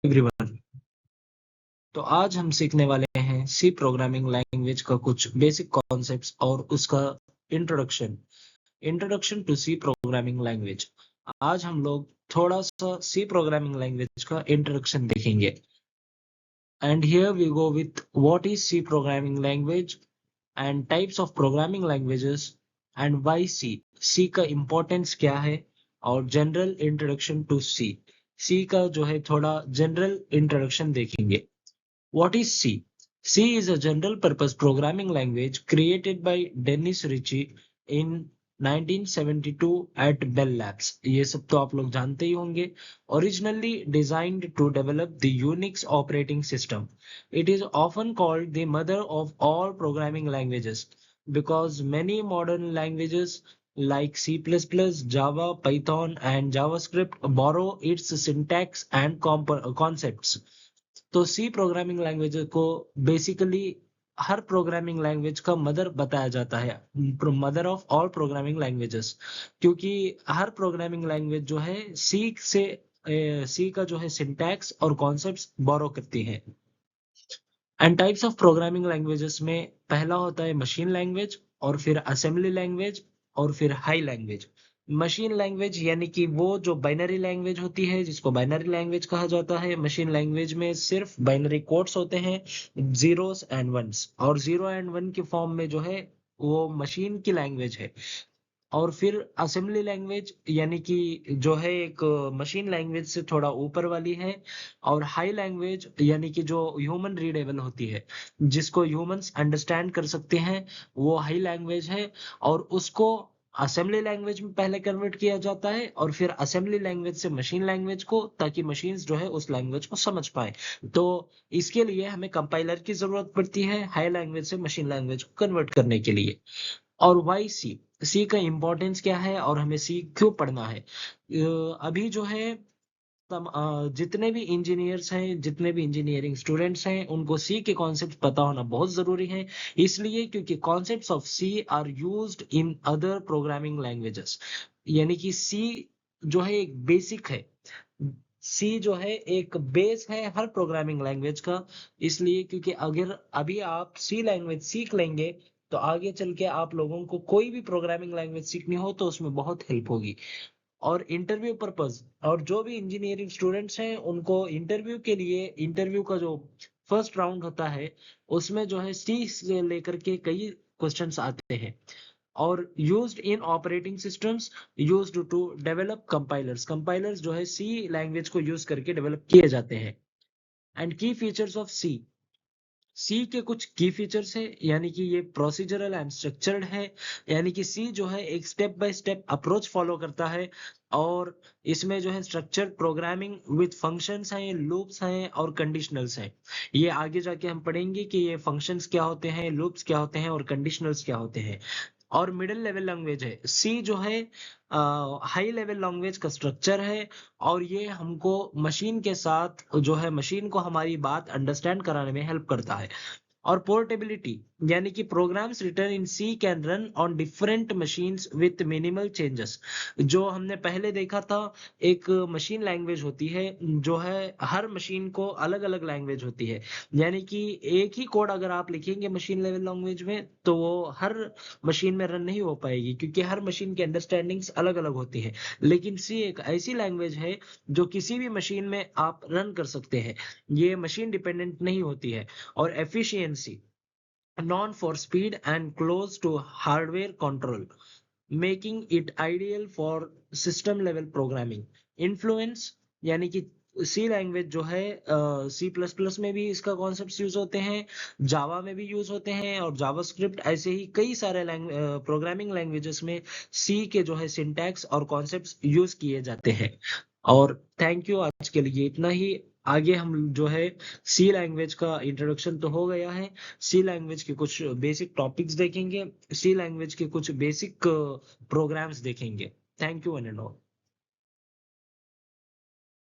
Everyone. तो आज हम सीखने वाले हैं सी प्रोग्रामिंग लैंग्वेज का कुछ बेसिक कॉन्सेप्ट्स और उसका introduction. Introduction to C programming language. आज हम लोग थोड़ा सा सी प्रोग्रामिंग लैंग्वेज का इंट्रोडक्शन देखेंगे। And here we go with what is C programming language and types of programming languages and why C. C का इम्पोर्टेंस क्या है और general introduction to C. C का जो है थोड़ा जनरल इंट्रोडक्शन देखेंगे। What is C? C is a general purpose programming language created by Dennis Ritchie in 1972 at Bell Labs. ये सब तो आप लोग जानते ही होंगे। Originally designed to develop the Unix operating system, it is often called the mother of all programming languages because many modern languages like C++, Java, Python, and JavaScript borrow its syntax and concepts. तो सी programming language को basically हर programming language का mother बताया जाता है, mother of all programming languages, क्योंकि हर programming language जो है सी से सी का जो है सिंटैक्स और कॉन्सेप्ट्स बोरो करती है। And types of programming languages में पहला होता है मशीन लैंग्वेज, और फिर असेंबली लैंग्वेज, और फिर हाई लैंग्वेज। मशीन लैंग्वेज यानी कि वो जो बाइनरी लैंग्वेज होती है जिसको बाइनरी लैंग्वेज कहा जाता है। मशीन लैंग्वेज में सिर्फ बाइनरी कोड्स होते हैं, जीरोस एंड वंस, और जीरो एंड वन के फॉर्म में जो है वो मशीन की लैंग्वेज है। और फिर असेंबली लैंग्वेज यानी कि जो है एक मशीन लैंग्वेज से थोड़ा ऊपर वाली है। और हाई लैंग्वेज यानी कि जो ह्यूमन रीडेबल होती है, जिसको ह्यूमंस अंडरस्टैंड कर सकते हैं, वो हाई लैंग्वेज है। और उसको असेंबली लैंग्वेज में पहले कन्वर्ट किया जाता है और फिर असेंबली लैंग्वेज से मशीन लैंग्वेज को, ताकि मशीन्स जो है उस लैंग्वेज को समझ पाए। तो इसके लिए हमें कंपाइलर की जरूरत पड़ती है हाई लैंग्वेज से मशीन लैंग्वेज को कन्वर्ट करने के लिए। और वाई सी, सी का इम्पोर्टेंस क्या है और हमें सी क्यों पढ़ना है। अभी जो है जितने भी इंजीनियर्स हैं, जितने भी इंजीनियरिंग स्टूडेंट्स हैं, उनको सी के कॉन्सेप्ट पता होना बहुत जरूरी है। इसलिए क्योंकि concepts of C are used in other programming languages. यानी कि सी जो है एक बेसिक है, सी जो है एक बेस है हर प्रोग्रामिंग लैंग्वेज का। इसलिए क्योंकि अगर अभी आप सी लैंग्वेज सीख लेंगे तो आगे चल के आप लोगों को कोई भी प्रोग्रामिंग लैंग्वेज सीखनी हो तो उसमें बहुत हेल्प होगी। और इंटरव्यू पर्पस, और जो भी इंजीनियरिंग स्टूडेंट्स हैं उनको इंटरव्यू के लिए, इंटरव्यू का जो फर्स्ट राउंड होता है उसमें जो है सी से लेकर के कई क्वेश्चंस आते हैं। और used in operating systems, used to develop compilers, compilers जो है सी लैंग्वेज को यूज करके डेवलप किए जाते हैं। एंड की फीचर्स ऑफ सी, सी के कुछ की फीचर्स है, यानी कि ये प्रोसीजरल एंड स्ट्रक्चर्ड है। यानी कि सी जो है एक step by step approach follow करता है। और इसमें जो है स्ट्रक्चर्ड प्रोग्रामिंग विद फंक्शंस हैं, लूप्स हैं और कंडीशनल्स हैं। ये आगे जाके हम पढ़ेंगे कि ये फंक्शंस क्या होते हैं, लूप्स क्या होते हैं और कंडीशनल्स क्या होते हैं। और मिडिल लेवल लैंग्वेज है सी जो है, हाई लेवल लैंग्वेज का स्ट्रक्चर है। और ये हमको मशीन के साथ जो है, मशीन को हमारी बात अंडरस्टैंड कराने में हेल्प करता है। और पोर्टेबिलिटी यानी कि programs written in C can run on different machines with minimal changes. जो हमने पहले देखा था, एक मशीन लैंग्वेज होती है जो है हर मशीन को अलग अलग लैंग्वेज होती है। यानी कि एक ही कोड अगर आप लिखेंगे मशीन लेवल लैंग्वेज में तो वो हर मशीन में रन नहीं हो पाएगी, क्योंकि हर मशीन की अंडरस्टैंडिंग्स अलग अलग होती है। लेकिन सी एक ऐसी लैंग्वेज है जो किसी भी मशीन में आप रन कर सकते हैं, ये मशीन डिपेंडेंट नहीं होती है। और efficiency, known for speed and close to hardware control, making it ideal for system level programming. Influence यानी कि सी लैंग्वेज जो है, सी प्लस प्लस में भी इसका कॉन्सेप्ट यूज होते हैं, जावा में भी यूज होते हैं, और जावास्क्रिप्ट, ऐसे ही कई सारे प्रोग्रामिंग लैंग्वेजेस में सी के जो है सिंटैक्स और कॉन्सेप्ट्स यूज किए जाते हैं। और थैंक यू, आज के लिए इतना ही। आगे हम जो है सी लैंग्वेज का इंट्रोडक्शन तो हो गया है, सी लैंग्वेज के कुछ बेसिक टॉपिक्स देखेंगे, सी लैंग्वेज के कुछ बेसिक प्रोग्राम्स देखेंगे। Thank you one and all.